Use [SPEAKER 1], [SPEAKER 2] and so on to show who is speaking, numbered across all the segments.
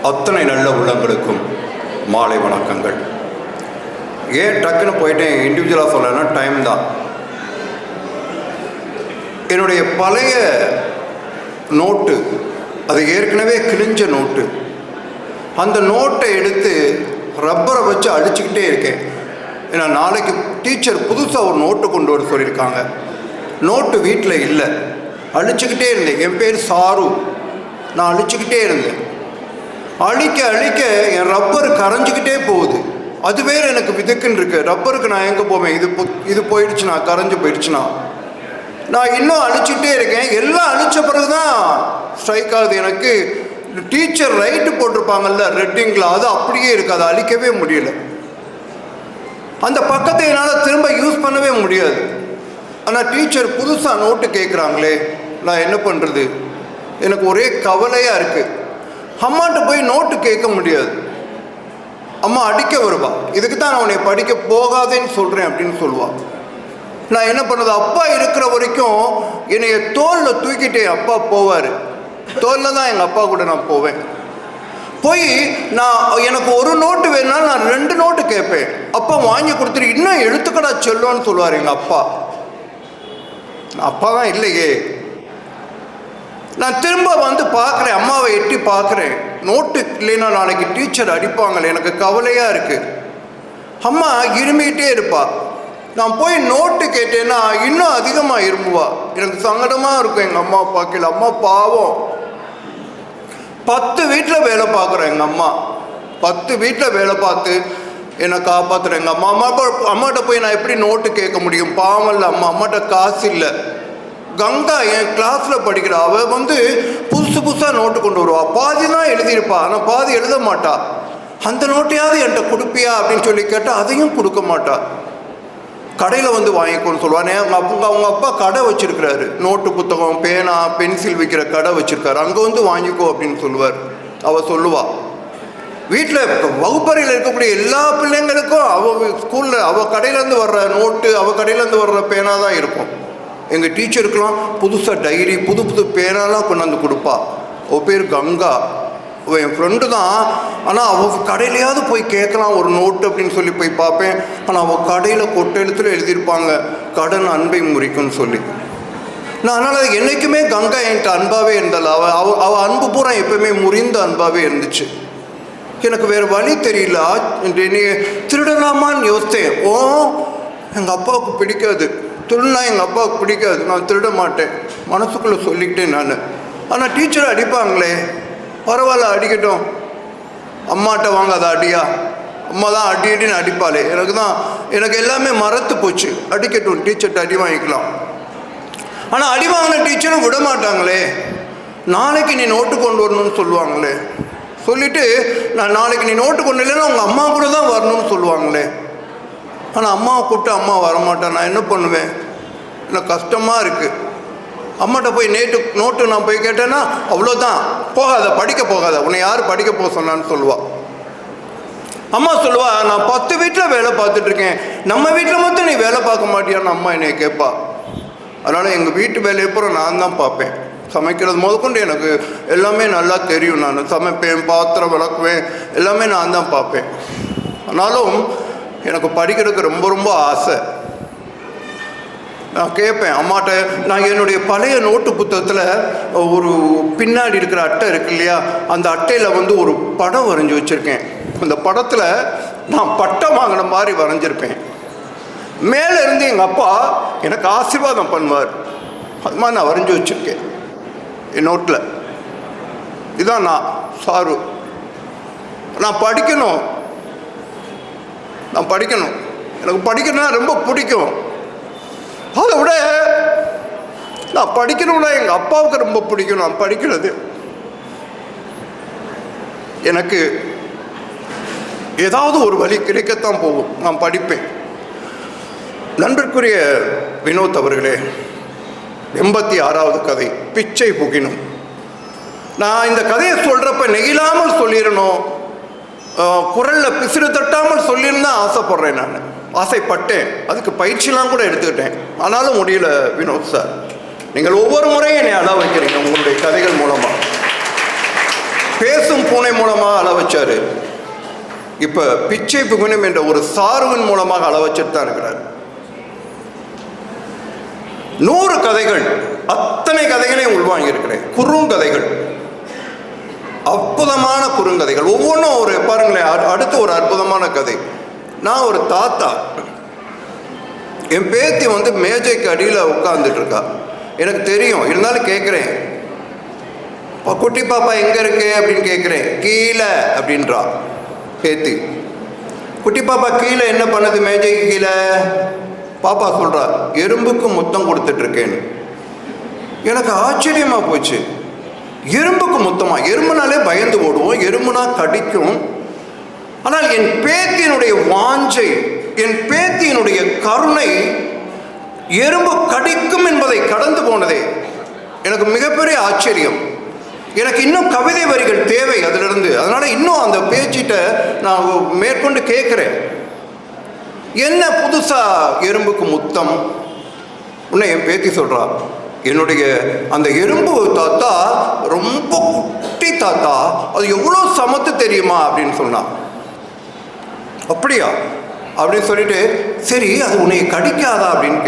[SPEAKER 1] அத்தனை நல்ல உள்ளங்களுக்கும் மாலை வணக்கங்கள். ஏன் டக்குன்னு போயிட்டேன் இண்டிவிஜுவலாக சொல்லலைன்னா டைம் தான். என்னுடைய பழைய நோட்டு, அது ஏற்கனவே கிழிஞ்ச நோட்டு, அந்த நோட்டை எடுத்து ரப்பரை வச்சு அடிச்சுக்கிட்டே இருக்கேன். ஏன்னா நாளைக்கு டீச்சர் புதுசாக ஒரு நோட்டு கொண்டு வர சொல்லியிருக்காங்க. நோட்டு வீட்டில் இல்லை, அழிச்சுக்கிட்டே இருந்தேன். என் பேர் சாரு. நான் அழிச்சுக்கிட்டே இருந்தேன். அழிக்க அழிக்க என் ரப்பர் கரைஞ்சிக்கிட்டே போகுது. அது வேறு எனக்கு விதுக்குன்னு இருக்கு. ரப்பருக்கு நான் எங்கே போவேன்? இது போயிடுச்சுன்னா, கரைஞ்சி போயிடுச்சுன்னா. நான் இன்னும் அழிச்சுக்கிட்டே இருக்கேன். எல்லாம் அழிச்ச பிறகு தான் ஸ்ட்ரைக் ஆகுது எனக்கு. டீச்சர் ரைட்டு போட்டிருப்பாங்கல்ல ரெட்டிங்கில், அது அப்படியே இருக்குது. அதை அழிக்கவே முடியல. அந்த பக்கத்தை என்னால் திரும்ப யூஸ் பண்ணவே முடியாது. ஆனால் டீச்சர் புதுசாக நோட்டு கேட்குறாங்களே, நான் என்ன பண்ணுறது? எனக்கு ஒரே கவலையாக இருக்குது. அம்மாட்ட போய் நோட்டு கேட்க முடியாது. அம்மா அடிக்க வருவா. இதுக்கு தான் நான் உன்னை படிக்க போகாதேன்னு சொல்கிறேன் அப்படின்னு சொல்லுவாள். நான் என்ன பண்ணுறது? அப்பா இருக்கிற வரைக்கும் என்னைய தோளில் தூக்கிட்டே அப்பா போவார். தோளில் தான் எங்கள் அப்பா கூட நான் போவேன். போய் நான் எனக்கு ஒரு நோட்டு வேணுனாலும் நான் 2 நோட்டு கேட்பேன். அப்பா வாங்கி கொடுத்துட்டு இன்னும் எழுத்துக்கடா சொல்லுவான்னு சொல்லுவார் எங்கள் அப்பா. அப்பா தான் இல்லையே. நான் திரும்ப வந்து பார்க்குறேன், அம்மாவை எட்டி பார்க்குறேன். நோட்டு இல்லைன்னா நாளைக்கு டீச்சர் அடிப்பாங்களே, எனக்கு கவலையாக இருக்குது. அம்மா இருமிகிட்டே இருப்பா. நான் போய் நோட்டு கேட்டேன்னா இன்னும் அதிகமாக இருமுவா. எனக்கு சங்கடமாக இருக்கும் எங்கள் அம்மா பார்க்கல. அம்மா பாவம். 10 வீட்டில் வேலை பார்க்குறேன் எங்கள் அம்மா. 10 வீட்டில் வேலை பார்த்து என்னை காப்பாற்றுறேன் எங்கள் அம்மா. அம்மாட்ட போய் நான் எப்படி நோட்டு கேட்க முடியும்? பாவம் இல்லை அம்மா. அம்மாட்ட காசு இல்லை. கங்கா என் கிளாஸில் படிக்கிறா. அவள் வந்து புதுசாக நோட்டு கொண்டு வருவாள். பாதி தான் எழுதியிருப்பா, ஆனால் பாதி எழுத மாட்டா. அந்த நோட்டையாவது என்கிட்ட கொடுப்பியா அப்படின்னு சொல்லி கேட்டால் அதையும் கொடுக்க மாட்டா. கடையில் வந்து வாங்கிக்கோன்னு சொல்லுவானே. அவங்க அப்பா கடை வச்சுருக்கிறாரு. நோட்டு புத்தகம் பேனா பென்சில் விற்கிற கடை வச்சுருக்காரு. அங்கே வந்து வாங்கிக்கோ அப்படின்னு சொல்லுவார். அவள் சொல்லுவாள். வீட்டில் வகுப்பறையில் இருக்கக்கூடிய எல்லா பிள்ளைங்களுக்கும் அவள் ஸ்கூலில் அவள் கடையிலேருந்து வர்ற நோட்டு, அவள் கடையிலேருந்து வர்ற பேனா தான் இருக்கும். எங்கள் டீச்சருக்கெலாம் புதுசாக டைரி, புது பேனாலாம் கொண்டாந்து கொடுப்பா. அவள் பேர் கங்கா. அவள் என் ஃப்ரெண்டு தான். ஆனால் அவள் கடையிலையாவது போய் கேட்கலாம் ஒரு நோட்டு அப்படின்னு சொல்லி போய் பார்ப்பேன். ஆனால் அவள் கடையில் கொட்டை எழுத்துல எழுதியிருப்பாங்க, கடன் அன்பை முறிக்கும்னு சொல்லி. நான் அதனால் என்றைக்குமே கங்கா என்கிட்ட அன்பாகவே இருந்தாள். அவள் அன்பு பூரா எப்பவுமே முறிந்த அன்பாகவே இருந்துச்சு. எனக்கு வேறு வழி தெரியல. நீ திருடலாமான்னு யோசித்தேன். எங்கள் அப்பாவுக்கு பிடிக்காது, திருடினா எங்கள் அப்பாவுக்கு பிடிக்காது, நான் திருட மாட்டேன் மனசுக்குள்ளே சொல்லிக்கிட்டேன் நான். ஆனால் டீச்சரை அடிப்பாங்களே, பரவாயில்ல அடிக்கட்டும், அம்மாட்ட வாங்க அதை அடியா, அம்மா தான் அடின்னு அடிப்பாளே, எனக்கு எல்லாமே மறத்து போச்சு. அடிக்கட்டும், டீச்சர்கிட்ட அடி வாங்கிக்கலாம். ஆனால் அடி வாங்கின டீச்சரும் விட மாட்டாங்களே. நாளைக்கு நீ நோட்டு கொண்டு வரணும்னு சொல்லுவாங்களே. சொல்லிவிட்டு நான் நாளைக்கு நீ நோட்டு கொண்டு இல்லைன்னா உங்கள் அம்மா கூட தான் வரணும்னு சொல்லுவாங்களே. ஆனால் அம்மாவை கூப்பிட்டு அம்மா வரமாட்டேன். நான் என்ன பண்ணுவேன்? எனக்கு கஷ்டமாக இருக்குது. அம்மாட்ட போய் நோட்டு நான் போய் கேட்டேன்னா அவ்வளோதான், போகாத, படிக்க போகாத, உன்னை யார் படிக்க போக சொன்னான்னு சொல்லுவாள். அம்மா சொல்லுவா, நான் 10 வீட்டில் வேலை பார்த்துட்ருக்கேன், நம்ம வீட்டில் மட்டும் நீ வேலை பார்க்க மாட்டியான்னு அம்மா என்னை கேட்பா. அதனால் எங்கள் வீட்டு வேலையை பூரா நான் தான் பார்ப்பேன். சமைக்கிறது முதற்கொண்டு எனக்கு எல்லாமே நல்லா தெரியும். நான் சமைப்பேன், பாத்திரம் விளக்குவேன், எல்லாமே நான் தான் பார்ப்பேன். ஆனாலும் எனக்கு படிக்கிறதுக்கு ரொம்ப ரொம்ப ஆசை. நான் கேட்பேன் அம்மாட்ட. நான் என்னுடைய பழைய நோட்டு புத்தகத்தில் ஒரு பின்னாடி இருக்கிற அட்டை இருக்கு இல்லையா, அந்த அட்டையில் வந்து ஒரு படம் வரைஞ்சி வச்சுருக்கேன். அந்த படத்தில் நான் பட்டம் வாங்கின மாதிரி வரைஞ்சிருப்பேன். மேலே இருந்து எங்கள் அப்பா எனக்கு ஆசீர்வாதம் பண்ணுவார். அது மாதிரி நான் வரைஞ்சி வச்சுருக்கேன் என் நோட்டில். இதுதான் நான் சாரு. நான் படிக்கணும், எனக்கு படிக்கணும்னா ரொம்ப பிடிக்கும். அதை விட நான் படிக்கணும்னா எங்கள் அப்பாவுக்கு ரொம்ப பிடிக்கும். நான் படிக்கிறது எனக்கு ஏதாவது ஒரு வழி கிடைக்கத்தான் போகும். நான் படிப்பேன். நண்பருக்குரிய வினோத் அவர்களே, 86வது கதை பிச்சை புகினும். நான் இந்த கதையை சொல்கிறப்ப நெகிழாமல் சொல்லிடணும், குரலில் பிசிறு தட்டாமல் சொல்லியிருந்தான் ஆசைப்படுறேன். நான் ஆசைப்பட்டேன், அதுக்கு பயிற்சியெலாம் கூட எடுத்துக்கிட்டேன். ஆனாலும் முடியல. வினோத் சார், நீங்கள் ஒவ்வொரு முறையும் என்னை அழ வைக்கிறீங்க உங்களுடைய கதைகள் மூலமாக. பேசும் பூனை மூலமாக வச்சாரு. இப்போ பிச்சை புகுனம் என்ற ஒரு சார்பின் மூலமாக அள வச்சுட்டு தான் இருக்கிறார். 100 கதைகள், அத்தனை கதைகளையும் உள்வாங்கியிருக்கிறேன். குறுங்கதைகள், அற்புதமான குறுங்கதைகள், ஒவ்வொன்றும் ஒரு பாருங்களேன். அடுத்து ஒரு அற்புதமான கதை. நான் ஒரு தாத்தா, என் பேத்தி மேஜைக்கு அடியில் உட்கார்ந்துட்டு இருக்கா. எனக்கு தெரியும், இருந்தாலும் கேட்குறேன், குட்டி பாப்பா எங்கே இருக்கு அப்படின்னு கேட்குறேன். கீழே அப்படின்றா பேத்தி. குட்டி பாப்பா கீழே என்ன பண்ணுது மேஜைக்கு கீழே? பாப்பா சொல்கிறா, எறும்புக்கு முத்தம் கொடுத்துட்ருக்கேன்னு. எனக்கு ஆச்சரியமாக போச்சு. எறும்புக்கு முத்தமா? எறும்புனாலே பயந்து ஓடுவோம், எறும்புனா கடிக்கும். ஆனால் என் பேத்தியினுடைய வாஞ்சை, என் பேத்தியினுடைய கருணை எறும்பு கடிக்கும் என்பதை கடந்து போனதே எனக்கு மிகப்பெரிய ஆச்சரியம். எனக்கு இன்னும் கவிதை வரிகள் தேவை அதிலிருந்து. அதனால் இன்னும் அந்த பேச்சிட்ட நான் மேற்கொண்டு கேட்குறேன், என்ன புதுசா எறும்புக்கு முத்தம்? உன்னை என் பேத்தி சொல்கிறா, என்னுடைய அந்த எறும்பு தாத்தா ரொம்ப குட்டி தாத்தா, அது எவ்வளோ சமத்து தெரியுமா அப்படின்னு சொன்னான். அப்படியா அப்படின்னு சொல்லிட்டு, சரி அது உன்னை கடிக்காதா அப்படின்னு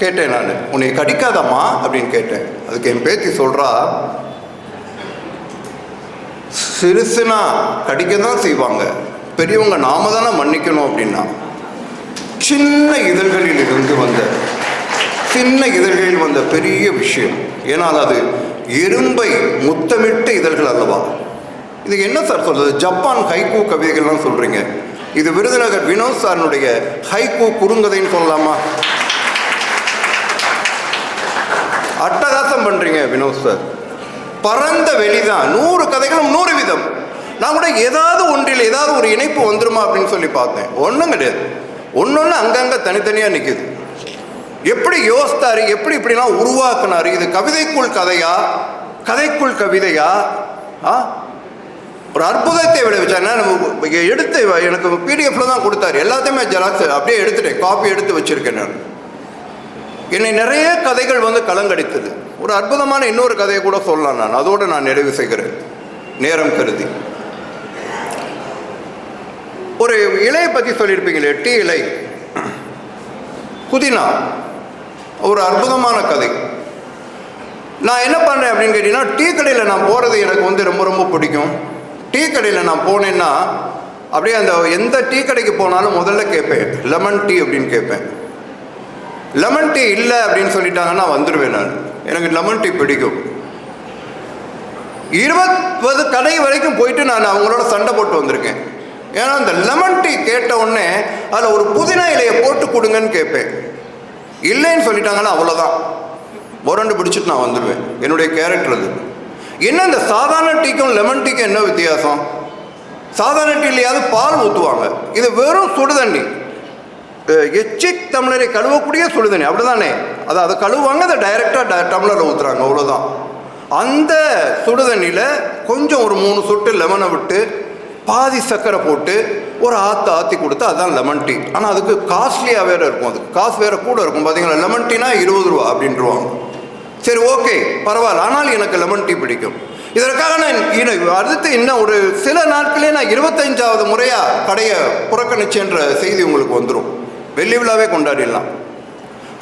[SPEAKER 1] கேட்டேன் நான். உன்னை கடிக்காதாம்மா அப்படின்னு கேட்டேன். அதுக்கு என் பேத்தி சொல்கிறா, சிறுசுனா கடிக்க தான் செய்வாங்க, பெரியவங்க நாம தானே மன்னிக்கணும் அப்படின்னா. சின்ன இதழ்களில் வந்த பெரிய விஷயம். ஏன்னால் அது எறும்பை முத்தமிட்ட இதழ்கள் அல்லவா. இதுக்கு என்ன சார் சொல்றது? ஜப்பான் ஹைக்கூ கவிதைகள்லாம் சொல்றீங்க. இது விருதுநகர் வினோத் சாரனுடைய ஹைக்கூ குறுங்கதைன்னு சொல்லலாமா? அட்டகாசம் பண்றீங்க வினோத் சார். பரந்த வெளிதான், 100 கதைகளும் 100 விதம். நான் கூட ஏதாவது ஒன்றில் ஏதாவது ஒரு இணைப்பு வந்துருமா அப்படின்னு சொல்லி பார்த்தேன். ஒன்றும் கிடையாது. ஒன்னொன்று அங்கங்கே தனித்தனியாக நிற்குது. எப்படி யோசித்தாரு, எப்படி இப்படிலாம் உருவாக்குனாரு? இது கவிதைக்குள் கதையா, கதைக்குள் கவிதையா? ஒரு அற்புதத்தை விளைவிச்சாங்க. நம்ம எடுத்து எனக்கு பிடிஎஃப்ல தான் கொடுத்தாரு. எல்லாத்தையுமே ஜெராக்ஸ் அப்படியே எடுத்துட்டேன், காப்பி எடுத்து வச்சிருக்கேன் நான். என்னை நிறைய கதைகள் கலங்கடித்தது. ஒரு அற்புதமான இன்னொரு கதையை கூட சொல்லலாம் நான். அதோடு நான் நிறைவு செய்கிறேன் நேரம் கருதி. ஒரு இலையை பற்றி சொல்லியிருப்பீங்களே, டீ இலை, புதினா. ஒரு அற்புதமான கதை. நான் என்ன பண்ணுறேன் அப்படின்னு கேட்டீங்கன்னா, டீ கடையில் நான் போகிறது எனக்கு ரொம்ப ரொம்ப பிடிக்கும். டீ கடையில் நான் போனேன்னா அப்படியே அந்த எந்த டீ கடைக்கு போனாலும் முதல்ல கேட்பேன், லெமன் டீ அப்படின்னு கேட்பேன். லெமன் டீ இல்லை அப்படின்னு சொல்லிட்டாங்கன்னா வந்துடுவேன் நான். எனக்கு லெமன் டீ பிடிக்கும். 20 கடை வரைக்கும் போயிட்டு நான் அவங்களோட சண்டை போட்டு வந்திருக்கேன். ஏன்னா இந்த லெமன் டீ கேட்ட உடனே அதில் ஒரு புதினா இலையை போட்டு கொடுங்கன்னு கேட்பேன். இல்லைன்னு சொல்லிட்டாங்கன்னா அவ்வளோதான், முரண்டு பிடிச்சிட்டு நான் வந்துடுவேன். என்னுடைய கேரக்டர் அது. என்ன இந்த சாதாரண டீக்கும் லெமன் டீக்கும் என்ன வித்தியாசம்? சாதாரண டீலையாவது பால் ஊற்றுவாங்க, இது வெறும் சுடுதண்ணி. எச்சிக் டம்ளரை கழுவக்கூடிய சுடுதண்ணி, அப்படிதானே? அதை கழுவுவாங்க, அதை டைரெக்டாக டம்ளரில் ஊற்றுறாங்க, அவ்வளோதான். அந்த சுடுதண்ணியில் கொஞ்சம் ஒரு 3 சொட்டு லெமனை விட்டு பாதி சர்க்கரை போட்டு ஒரு ஆற்றி கொடுத்தா அதுதான் லெமன் டீ. ஆனால் அதுக்கு காஸ்ட்லியாக வேறு இருக்கும், அதுக்கு காசு வேறு கூட இருக்கும். பார்த்தீங்களா, லெமன் டீனா 20 ரூபா அப்படின்ட்டுருவாங்க. சரி, ஓகே, பரவாயில்ல. ஆனால் எனக்கு லெமன் டீ பிடிக்கும். இதற்காக நான் அடுத்து இன்னும் ஒரு சில நாட்களே நான் 25வது முறையாக கடையை புறக்கணிச்சேன்ற செய்தி உங்களுக்கு வந்துடும். வெள்ளி விழாவே கொண்டாடிடலாம்.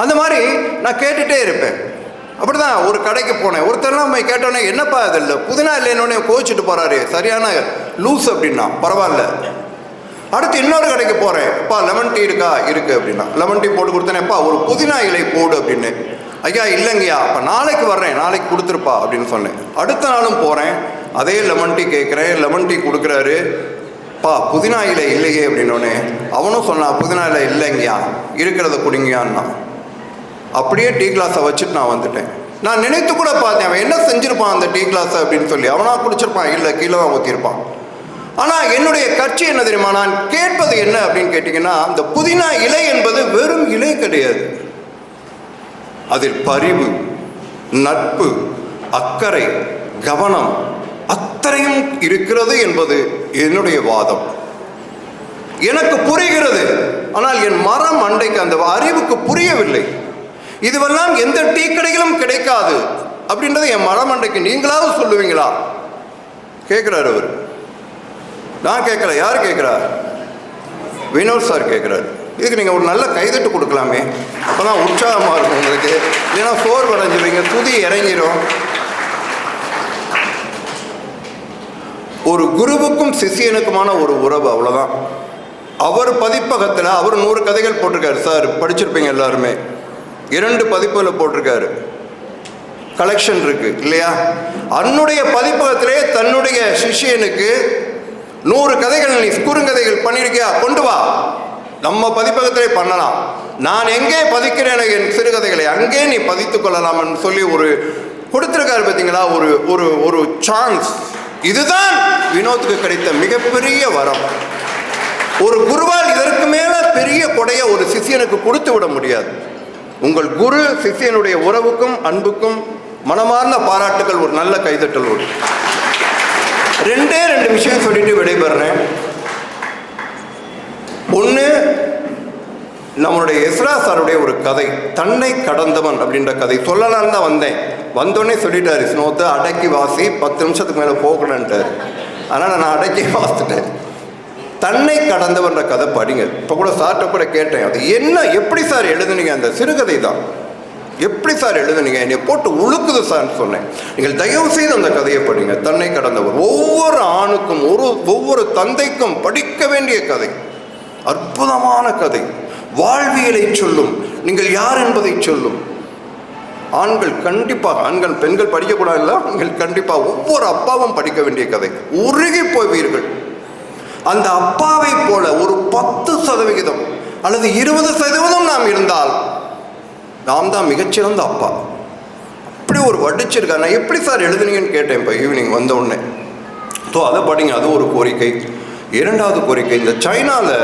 [SPEAKER 1] அந்த மாதிரி நான் கேட்டுகிட்டே இருப்பேன். அப்படி தான் ஒரு கடைக்கு போனேன். ஒருத்தர்லாம் போய் கேட்டோன்னே, என்னப்பா இது இல்லை புதினா இல்லைன்னொன்னே கோச்சிட்டு போகிறாரு, சரியான லூஸ் அப்படின்னா. பரவாயில்ல. அடுத்து இன்னொரு கடைக்கு போகிறேன், அப்பா லெமன் டீ இருக்கா? இருக்குது அப்படின்னா. லெமன் டீ போட்டு கொடுத்தேனேப்பா, ஒரு புதினா இலை போடு அப்படின்னு. ஐயா இல்லைங்கய்யா, அப்போ நாளைக்கு வர்றேன், நாளைக்கு கொடுத்துருப்பா அப்படின்னு சொன்னேன். அடுத்த நாளும் போகிறேன், அதே லெமன் டீ கேட்குறேன். லெமன் டீ கொடுக்குறாரு. பா புதினா இலை இல்லையே அப்படின்னோடனே அவனும் சொன்னான், புதினா இலை இல்லைங்கய்யா, இருக்கிறத குடிங்கயான்னா. அப்படியே டீ கிளாஸை வச்சுட்டு நான் வந்துட்டேன். நான் நினைத்து கூட பார்த்தேன், அவன் என்ன செஞ்சுருப்பான் அந்த டீ கிளாஸை அப்படின்னு சொல்லி. அவனா குடிச்சிருப்பான், இல்லை கீழே தான் ஊற்றிருப்பான். ஆனால் என்னுடைய கட்சி என்ன தெரியுமா, நான் கேட்பது என்ன அப்படின்னு கேட்டிங்கன்னா, அந்த புதினா இலை என்பது வெறும் இலை கிடையாது. அதில் பரிவு, நட்பு, அக்கறை, கவனம் அத்தனையும் இருக்கிறது என்பது என்னுடைய வாதம். எனக்கு புரிகிறது, ஆனால் என் மரம் அண்டைக்கு அந்த அறிவுக்கு புரியவில்லை. இதுவெல்லாம் எந்த டீ கடைகளும் கிடைக்காது அப்படின்றது என் மரம் அண்டைக்கு நீங்களாவது சொல்லுவீங்களா கேட்குறாரு அவர். நான் கேட்கல, யார் கேட்குறா? வினோத் சார் கேட்குறாரு. இதுக்கு நீங்கள் ஒரு நல்ல கைதட்டு கொடுக்கலாமே, அப்போ தான் உற்சாகமாக இருக்கும் உங்களுக்கு. இல்லைன்னா சோர்வடைஞ்சிருவீங்க, துதி இறங்கிடும். ஒரு குருவுக்கும் சிஷியனுக்குமான ஒரு உறவு, அவ்வளோதான். அவர் பதிப்பகத்தில் அவர் 100 கதைகள் போட்டிருக்காரு சார், படிச்சிருப்பீங்க எல்லாருமே. 2 பதிப்புகளை போட்டிருக்காரு, கலெக்ஷன் இருக்கு இல்லையா? அன்னுடைய பதிப்பகத்திலே தன்னுடைய சிஷியனுக்கு 100 கதைகள், நீ குறுங்கதைகள் பண்ணியிருக்கியா, கொண்டு வா, நம்ம பதிப்பகத்திலே பண்ணலாம், நான் எங்கே பதிக்கிறேன் என் சிறுகதைகளை அங்கே நீ பதித்துக் கொள்ளலாம்னு சொல்லி ஒரு கொடுத்துருக்காரு. பார்த்தீங்களா, ஒரு ஒரு ஒரு சான்ஸ். இதுதான் வினோத்துக்கு கிடைத்த மிகப்பெரிய வரம். ஒரு குருவால் இதற்கு மேல பெரிய கொடையை ஒரு சிஷியனுக்கு கொடுத்து விட முடியாது. உங்கள் குரு சிஷியனுடைய உறவுக்கும் அன்புக்கும் மனமார்ந்த பாராட்டுகள். ஒரு நல்ல கைதட்டலோடு 2 விஷயம் சொல்லிட்டு விடைபெறேன். ஒன்று, நம்மளுடைய எஸ்ரா சாருடைய ஒரு கதை, தன்னை கடந்தவன் அப்படின்ற கதை சொல்லலான்னு தான் வந்தேன். வந்தோடனே சொல்லிட்டாரு, ஸ்னோத்தை அடக்கி வாசி, 10 நிமிஷத்துக்கு மேலே போகணுன்ட்டார். அதனால் நான் அடக்கி வாசிட்டேன். தன்னை கடந்தவன்ற கதை படிங்க. இப்போ கூட சார்கிட்ட கூட கேட்டேன், அது என்ன, எப்படி சார் எழுதுனீங்க? அந்த சிறுகதை தான், எப்படி சார் எழுதுனீங்க? என்னை போட்டு உழுக்குது சார்ன்னு சொன்னேன். நீங்கள் தயவு செய்து அந்த கதையை படிங்க, தன்னை கடந்தவர். ஒவ்வொரு ஆணுக்கும் ஒவ்வொரு தந்தைக்கும் படிக்க வேண்டிய கதை, அற்புதமான கதை. வாழ்வியலை சொல்லும், நீங்கள் யார் என்பதை சொல்லும். ஆண்கள் கண்டிப்பாக, ஆண்கள் பெண்கள் படிக்கக்கூடாதுல்ல, ஆண்கள் கண்டிப்பாக ஒவ்வொரு அப்பாவும் படிக்க வேண்டிய கதை. உருகி போவீர்கள். அந்த அப்பாவை போல ஒரு 10% அல்லது 20% நாம் இருந்தால் நாம் தான் மிகச்சிறந்த அப்பா. அப்படி ஒரு வடிச்சிருக்கா. நான் எப்படி சார் எழுதுனீங்கன்னு கேட்டேன் இப்போ ஈவினிங் வந்த உடனே. ஸோ அதை படிங்க, அது ஒரு கோரிக்கை. 2வது கோரிக்கை, இந்த சைனாவில்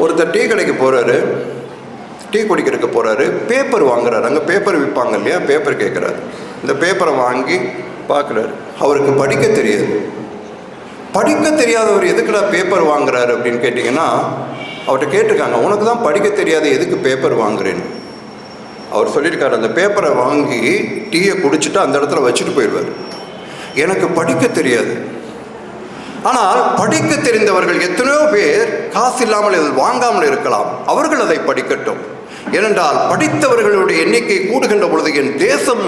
[SPEAKER 1] ஒருத்தர் டீ கடைக்கு போகிறாரு, டீ குடிக்கிறதுக்கு போகிறாரு, பேப்பர் வாங்குறாரு. அங்கே பேப்பர் விற்பாங்க இல்லையா, பேப்பர் கேட்குறாரு. இந்த பேப்பரை வாங்கி பார்க்குறாரு. அவருக்கு படிக்க தெரியாது. படிக்க தெரியாதவர் எதுக்குடா பேப்பர் வாங்குறாரு அப்படின்னு கேட்டிங்கன்னா, அவர்கிட்ட கேட்டிருக்காங்க, உனக்கு தான் படிக்க தெரியாது, எதுக்கு பேப்பர் வாங்குறேன்னு. அவர் சொல்லியிருக்காரு, அந்த பேப்பரை வாங்கி டீயை குடிச்சிட்டு அந்த இடத்துல வச்சுட்டு போயிடுவார். எனக்கு படிக்க தெரியாது. ஆனால் படிக்க தெரிந்தவர்கள் எத்தனையோ பேர் காசு இல்லாமல் இதில் வாங்காமல் இருக்கலாம். அவர்கள் அதை படிக்கட்டும். ஏனென்றால் படித்தவர்களுடைய எண்ணிக்கை கூடுகின்ற பொழுது என் தேசம்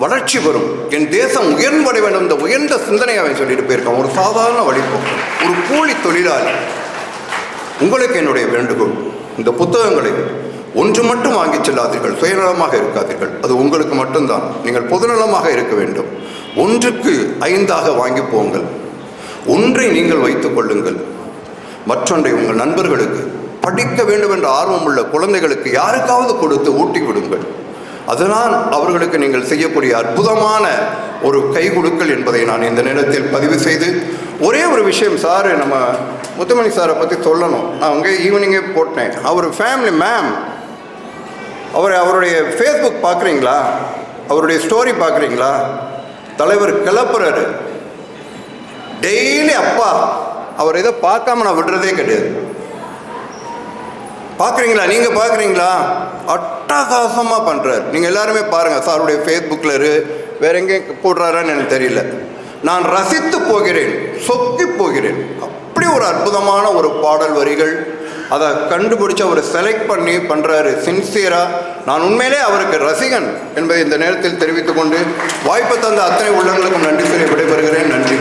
[SPEAKER 1] வளர்ச்சி வரும், என் தேசம் உயர்வடை வேண்டும். இந்த உயர்ந்த சிந்தனை அவன் சொல்லிட்டு போயிருக்கான். ஒரு சாதாரண வழிபோக்கு, ஒரு கூலி தொழிலாளி. உங்களுக்கு என்னுடைய வேண்டுகோள், இந்த புத்தகங்களை ஒன்று மட்டும் வாங்கி செல்லாதீர்கள், சுயநலமாக இருக்காதீர்கள். அது உங்களுக்கு மட்டும்தான். நீங்கள் பொதுநலமாக இருக்க வேண்டும். 1க்கு 5 வாங்கி போங்கள். ஒன்றை நீங்கள் வைத்துக் கொள்ளுங்கள், மற்றொன்றை உங்கள் நண்பர்களுக்கு, படிக்க வேண்டும் என்ற ஆர்வம் உள்ள குழந்தைகளுக்கு யாருக்காவது கொடுத்து ஊட்டி விடுங்கள். அதுதான் அவர்களுக்கு நீங்கள் செய்யக்கூடிய அற்புதமான ஒரு கை கொடுக்கல் என்பதை நான் இந்த நேரத்தில் பதிவு செய்து, ஒரே ஒரு விஷயம் சார், நம்ம முத்துமணி சாரை பற்றி சொல்லணும். நான் அங்கே ஈவினிங்கே போட்டேன். அவர் ஃபேமிலி மேம், அவருடைய ஃபேஸ்புக் பார்க்குறீங்களா? அவருடைய ஸ்டோரி பார்க்குறீங்களா? தலைவர் கிளப்புறாரு டெய்லி. அப்பா அவர் எதை பார்க்காம நான் விடுறதே கிடையாது. பார்க்குறீங்களா? நீங்கள் பார்க்குறீங்களா? அட்டகாசமாக பண்ணுறாரு. நீங்கள் எல்லாருமே பாருங்கள். சாருடைய ஃபேஸ்புக்கில் வேற எங்கேயும் போடுறாரான்னு எனக்கு தெரியல. நான் ரசித்து போகிறேன், சொக்கி போகிறேன். அப்படி ஒரு அற்புதமான ஒரு பாடல் வரிகள், அதை கண்டுபிடிச்சி அவர் செலக்ட் பண்ணி பண்ணுறாரு சின்சியராக. நான் உண்மையிலே அவருக்கு ரசிகன் என்பதை இந்த நேரத்தில் தெரிவித்துக் கொண்டு, வாய்ப்பு தந்த அத்தனை உள்ளங்களுக்கும் நன்றி சொல்லி விடைபெறுகிறேன். நன்றி.